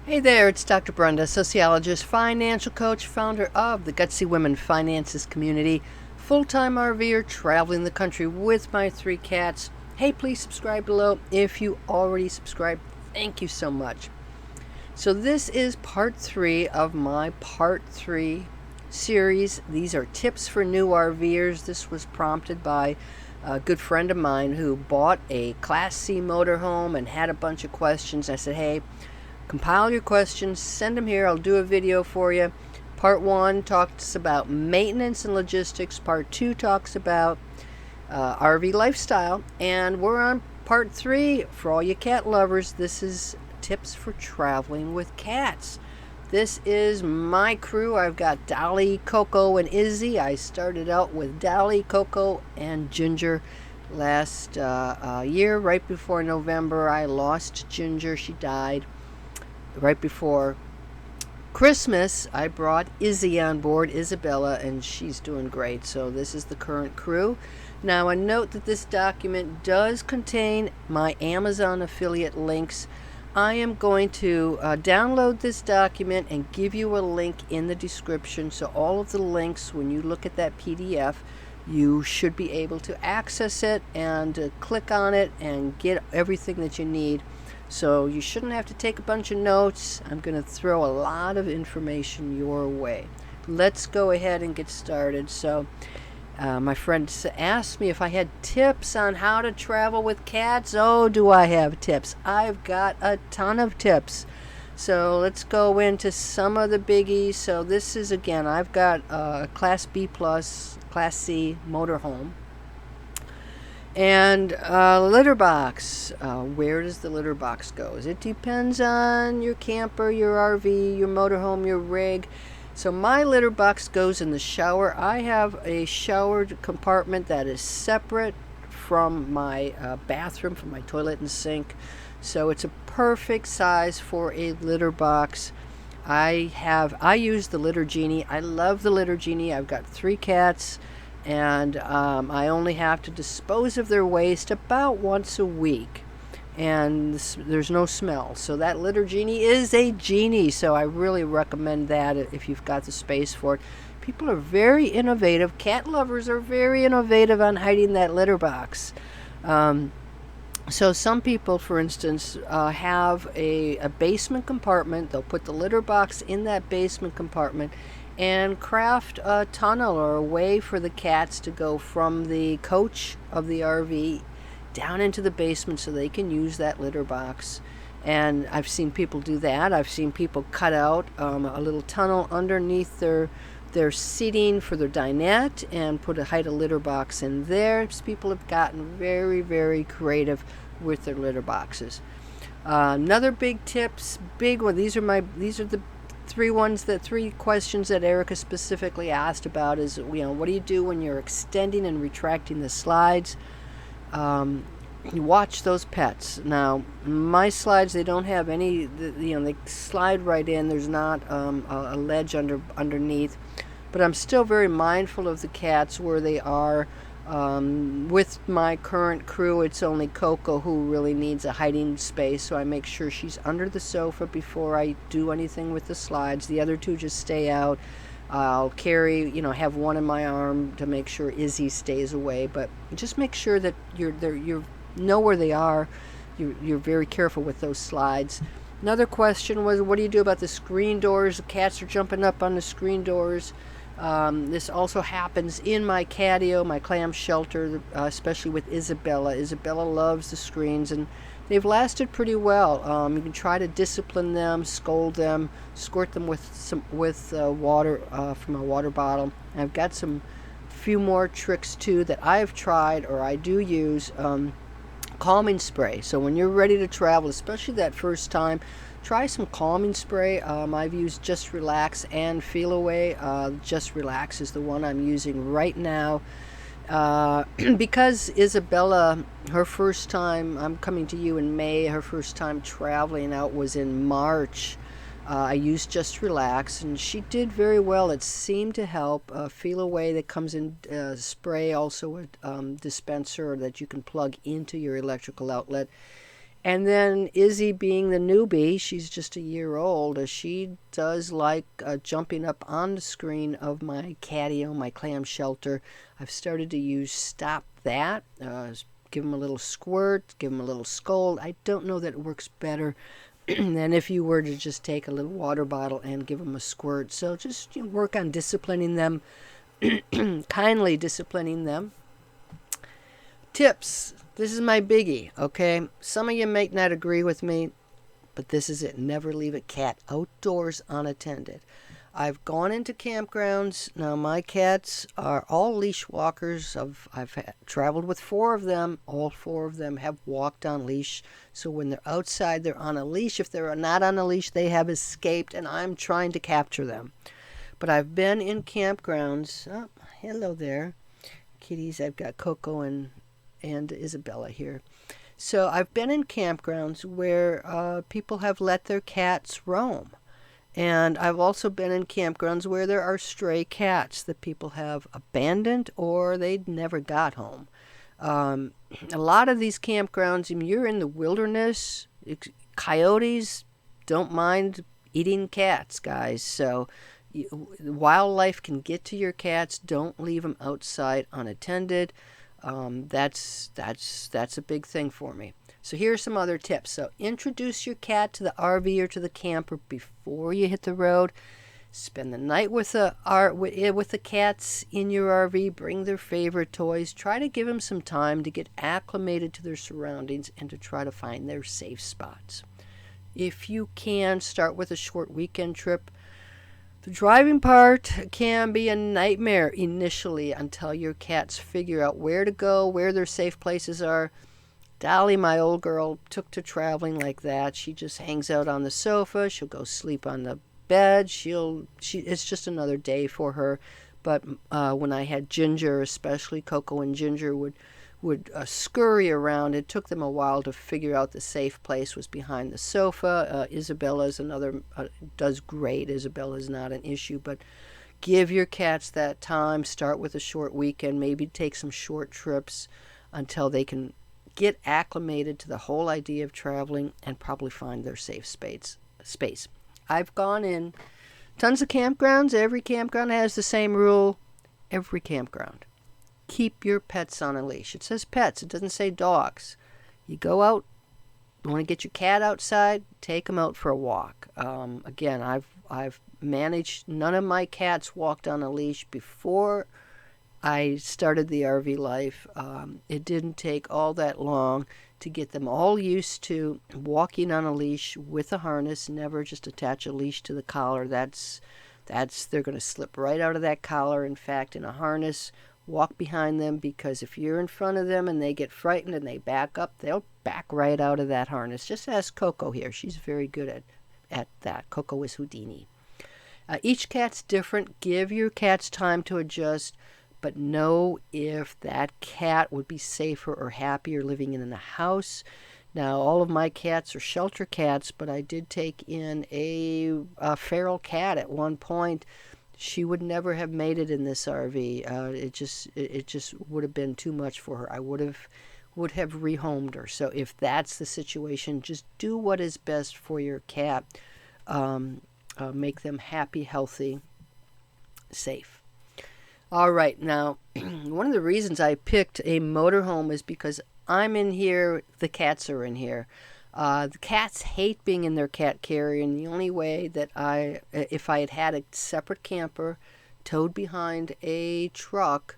Hey there, it's Dr. Brenda, sociologist, financial coach, founder of the Gutsy Women Finances community, full-time RVer traveling the country with my 3 cats. Hey, please subscribe below if you already subscribed. Thank you so much. So this is part 3 of my part 3 series. These are tips for new RVers. This was prompted by a good friend of mine who bought a Class C motorhome and had a bunch of questions. I said, hey, compile your questions, send them here. I'll do a video for you. Part 1 talks about maintenance and logistics. Part 2 talks about RV lifestyle. And we're on part 3 for all you cat lovers. This is tips for traveling with cats. This is my crew. I've got Dolly, Coco, and Izzy. I started out with Dolly, Coco, and Ginger last year. Right before November, I lost Ginger. She died. Right before Christmas, I brought Izzy on board, Isabella, and she's doing great. So this is the current crew. Now, a note that this document does contain my Amazon affiliate links. I am going to download this document and give you a link in the description. So all of the links, when you look at that PDF, you should be able to access it and click on it and get everything that you need. So you shouldn't have to take a bunch of notes. I'm going to throw a lot of information your way. Let's go ahead and get started. So my friend asked me if I had tips on how to travel with cats. Oh, do I have tips? I've got a ton of tips. So let's go into some of the biggies. So this is, again, I've got a Class B plus, Class C motorhome. And litter box. Where does the litter box go? It depends on your camper, your RV, your motorhome, your rig. So my litter box goes in the shower. I have a shower compartment that is separate from my bathroom, from my toilet and sink. So it's a perfect size for a litter box. I use the Litter Genie. I love the Litter Genie. I've got 3 cats. And I only have to dispose of their waste about once a week, and there's no smell. So that Litter Genie is a genie, so I really recommend that if you've got the space for it. People are very innovative. Cat lovers are very innovative on hiding that litter box. So some people, for instance, have a basement compartment. They'll put the litter box in that basement compartment and craft a tunnel or a way for the cats to go from the coach of the RV down into the basement so they can use that litter box. And I've seen people do that. I've seen people cut out a little tunnel underneath their seating for their dinette and hide a litter box in there. People have gotten very, very creative with their litter boxes. Another big tips, big one. These are the 3 questions that Erica specifically asked about is, what do you do when you're extending and retracting the slides? You watch those pets. Now, my slides, they don't have any, they slide right in. There's not a ledge underneath. But I'm still very mindful of the cats where they are. With my current crew, it's only Coco who really needs a hiding space, so I make sure she's under the sofa before I do anything with the slides. The other 2 just stay out. I'll carry, have one in my arm to make sure Izzy stays away, but just make sure that you know where they are. You're very careful with those slides. Another question was, what do you do about the screen doors? The cats are jumping up on the screen doors. This also happens in my catio, my clam shelter, especially with Isabella. Isabella loves the screens, and they've lasted pretty well. You can try to discipline them, scold them, squirt them with water from a water bottle. I've got few more tricks too that I've tried or I do use. Calming spray. So when you're ready to travel, especially that first time, try some calming spray. I've used Just Relax and Feel Away. Just Relax is the one I'm using right now. Because Isabella, her first time, I'm coming to you in May, her first time traveling out was in March. I used Just Relax, and she did very well. It seemed to help. Feel Away that comes in spray, also a dispenser that you can plug into your electrical outlet. And then Izzy, being the newbie, she's just a year old. She does like jumping up on the screen of my catio, my clam shelter. I've started to use Stop That. Give them a little squirt, give them a little scold. I don't know that it works better than if you were to just take a little water bottle and give them a squirt. So just work on disciplining them, kindly disciplining them. Tips. This is my biggie, okay? Some of you may not agree with me, but this is it. Never leave a cat outdoors unattended. I've gone into campgrounds. Now, my cats are all leash walkers. I've traveled with 4 of them. All 4 of them have walked on leash. So when they're outside, they're on a leash. If they're not on a leash, they have escaped, and I'm trying to capture them. But I've been in campgrounds. Oh, hello there, kitties. I've got Coco and Isabella here. So I've been in campgrounds where people have let their cats roam. And I've also been in campgrounds where there are stray cats that people have abandoned or they never got home. A lot of these campgrounds, you're in the wilderness. Coyotes don't mind eating cats, guys. So wildlife can get to your cats. Don't leave them outside unattended. That's a big thing for me. So here are some other tips. So introduce your cat to the RV or to the camper before you hit the road. Spend the night with the cats in your RV. Bring their favorite toys. Try to give them some time to get acclimated to their surroundings and to try to find their safe spots. If you can, start with a short weekend trip. The driving part can be a nightmare initially until your cats figure out where to go, where their safe places are. Dolly, my old girl, took to traveling like that. She just hangs out on the sofa. She'll go sleep on the bed. It's just another day for her. But when I had Ginger, especially Coco and Ginger would scurry around. It took them a while to figure out the safe place was behind the sofa. Isabella's another, does great. Isabella's not an issue, but give your cats that time. Start with a short weekend. Maybe take some short trips until they can get acclimated to the whole idea of traveling and probably find their safe space. I've gone in tons of campgrounds. Every campground has the same rule. Every campground. Keep your pets on a leash. It says pets. It doesn't say dogs. You go out, you want to get your cat outside, take them out for a walk. Again, I've managed, none of my cats walked on a leash before I started the RV life. It didn't take all that long to get them all used to walking on a leash with a harness. Never just attach a leash to the collar. They're going to slip right out of that collar. In fact, in a harness, walk behind them, because if you're in front of them and they get frightened and they back up, they'll back right out of that harness. Just ask Coco here. She's very good at that. Coco is Houdini. Each cat's different. Give your cats time to adjust, but know if that cat would be safer or happier living in a house. Now, all of my cats are shelter cats, but I did take in a feral cat at one point. She would never have made it in this RV. It just would have been too much for her. I would have rehomed her. So if that's the situation, just do what is best for your cat. Make them happy, healthy, safe. All right, now, one of the reasons I picked a motorhome is because I'm in here, the cats are in here. The cats hate being in their cat carrier, and the only way that if I had had a separate camper towed behind a truck,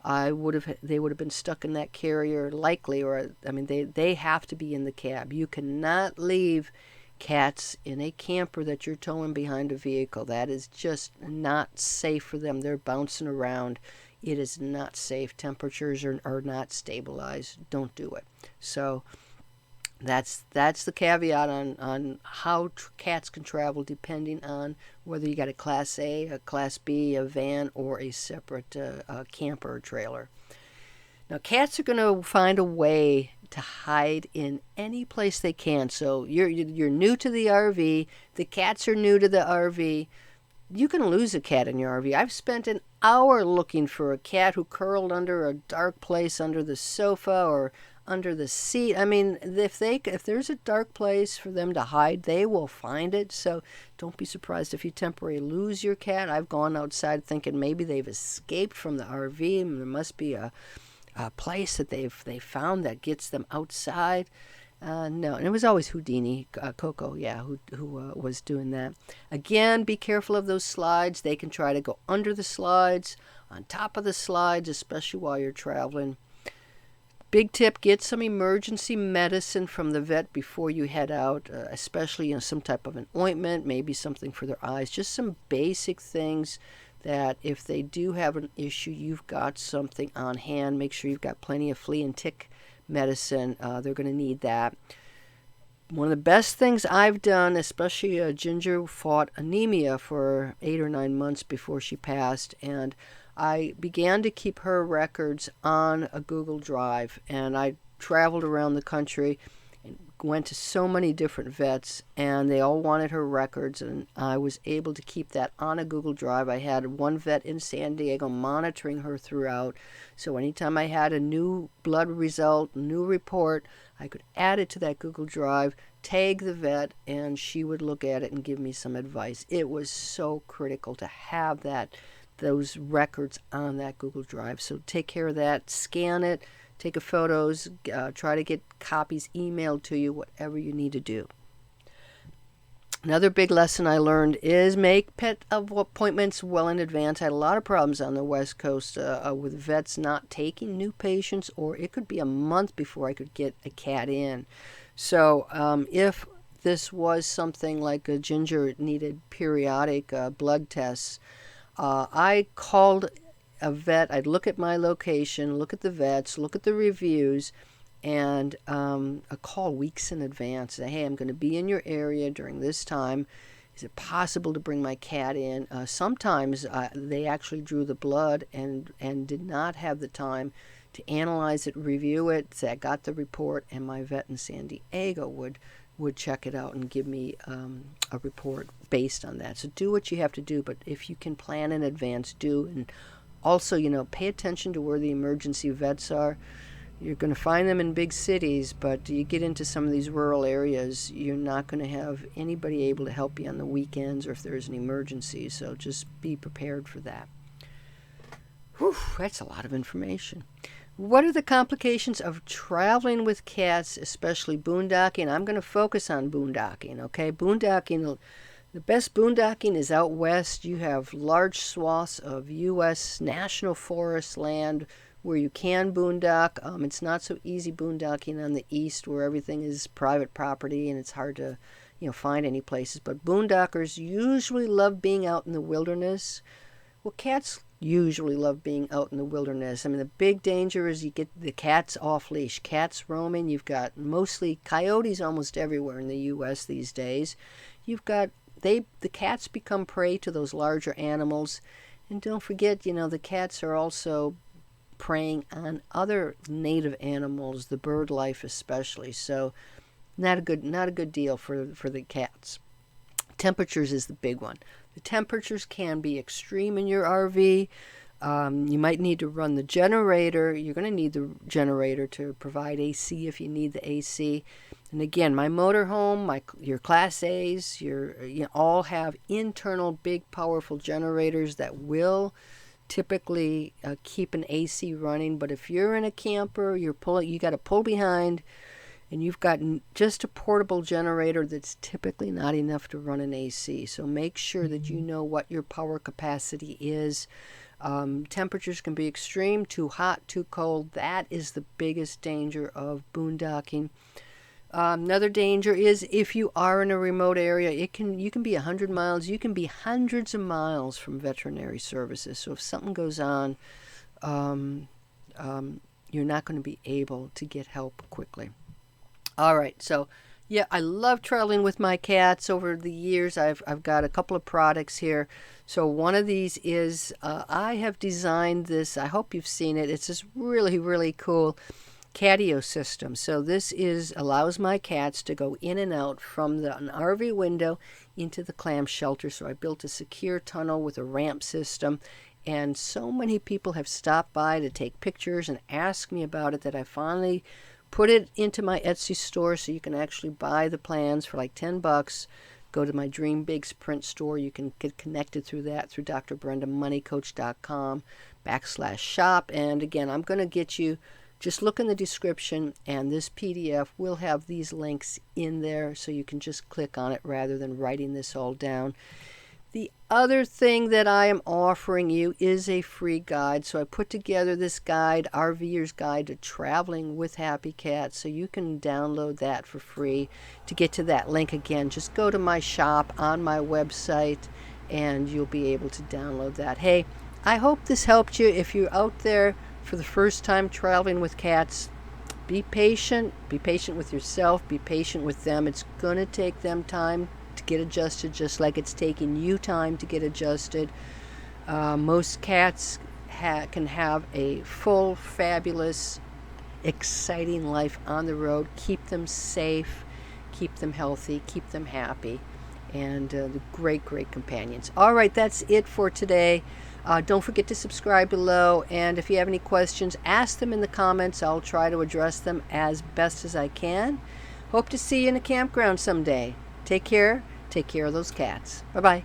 they would have been stuck in that carrier likely, they have to be in the cab. You cannot leave cats in a camper that you're towing behind a vehicle. That is just not safe for them. They're bouncing around. It is not safe. Temperatures are not stabilized. Don't do it. So that's the caveat on how cats can travel, depending on whether you got a Class A, a Class B, a van, or a separate camper or trailer. Now, cats are going to find a way to hide in any place they can. So you're new to the RV. The cats are new to the RV. You can lose a cat in your RV. I've spent an hour looking for a cat who curled under a dark place under the sofa or under the seat. I mean, if there's a dark place for them to hide, they will find it. So don't be surprised if you temporarily lose your cat. I've gone outside thinking maybe they've escaped from the RV, and there must be a place that they found that gets them outside. No, and it was always Houdini, Coco, yeah, who was doing that. Again, be careful of those slides. They can try to go under the slides, on top of the slides, especially while you're traveling. Big tip, get some emergency medicine from the vet before you head out, especially some type of an ointment, maybe something for their eyes, just some basic things that if they do have an issue, you've got something on hand. Make sure you've got plenty of flea and tick medicine. They're going to need that. One of the best things I've done, especially Ginger fought anemia for 8 or 9 months before she passed, and I began to keep her records on a Google Drive, and I traveled around the country and went to so many different vets, and they all wanted her records, and I was able to keep that on a Google Drive. I had one vet in San Diego monitoring her throughout, so anytime I had a new blood result, new report, I could add it to that Google Drive, tag the vet, and she would look at it and give me some advice. It was so critical to have those records on that Google Drive. So take care of that, scan it, take photos, try to get copies emailed to you, whatever you need to do. Another big lesson I learned is make pet appointments well in advance. I had a lot of problems on the West Coast with vets not taking new patients, or it could be a month before I could get a cat in. So if this was something like a Ginger needed periodic blood tests, I called a vet. I'd look at my location, look at the vets, look at the reviews, and a call weeks in advance. Say, hey, I'm going to be in your area during this time. Is it possible to bring my cat in? Sometimes they actually drew the blood and did not have the time to analyze it, review it. So I got the report, and my vet in San Diego would check it out and give me a report based on that. So do what you have to do, but if you can plan in advance, do. And also, pay attention to where the emergency vets are. You're going to find them in big cities, but you get into some of these rural areas, you're not going to have anybody able to help you on the weekends or if there's an emergency. So just be prepared for that. Whew, that's a lot of information. What are the complications of traveling with cats, especially boondocking? I'm going to focus on boondocking, okay? Boondocking, the best boondocking is out west. You have large swaths of U.S. national forest land where you can boondock. It's not so easy boondocking on the east where everything is private property and it's hard to find any places. But boondockers usually love being out in the wilderness. Well, cats usually love being out in the wilderness. I mean, the big danger is you get the cats off leash. Cats roaming. You've got mostly coyotes almost everywhere in the U.S. these days. You've got the cats become prey to those larger animals, and don't forget, the cats are also preying on other native animals, the bird life especially. So, not a good deal for the cats. Temperatures is the big one. The temperatures can be extreme in your RV. You might need to run the generator. You're going to need the generator to provide AC if you need the AC. And again, my motorhome, your Class A's, all have internal big powerful generators that will typically keep an AC running. But if you're in a camper, you got to pull behind, and you've got just a portable generator that's typically not enough to run an AC. So make sure that you know what your power capacity is. Temperatures can be extreme, too hot, too cold. That is the biggest danger of boondocking. Another danger is if you are in a remote area, you can be 100 miles, you can be hundreds of miles from veterinary services. So if something goes on, you're not going to be able to get help quickly. All right, so yeah, I love traveling with my cats. Over the years, I've got a couple of products here. So one of these is I have designed this. I hope you've seen it. It's this really, really cool catio system. So this allows my cats to go in and out from an RV window into the clam shelter. So I built a secure tunnel with a ramp system. And so many people have stopped by to take pictures and ask me about it that I finally put it into my Etsy store so you can actually buy the plans for like $10. Go to my Dream Bigs print store. You can get connected through that through drbrendamoneycoach.com/shop. And again, I'm going to get you, just look in the description, and this PDF will have these links in there so you can just click on it rather than writing this all down. The other thing that I am offering you is a free guide. So I put together this guide, RVers Guide to Traveling with Happy Cats. So you can download that for free. To get to that link again, just go to my shop on my website and you'll be able to download that. Hey, I hope this helped you. If you're out there for the first time traveling with cats, be patient. Be patient with yourself. Be patient with them. It's going to take them time to get adjusted, just like it's taking you time to get adjusted. Most cats can have a full, fabulous, exciting life on the road. Keep them safe, keep them healthy, keep them happy, and the great companions. All right, that's it for today. Don't forget to subscribe below, and if you have any questions, ask them in the comments. I'll try to address them as best as I can. Hope to see you in a campground someday. Take care. Take care of those cats. Bye-bye.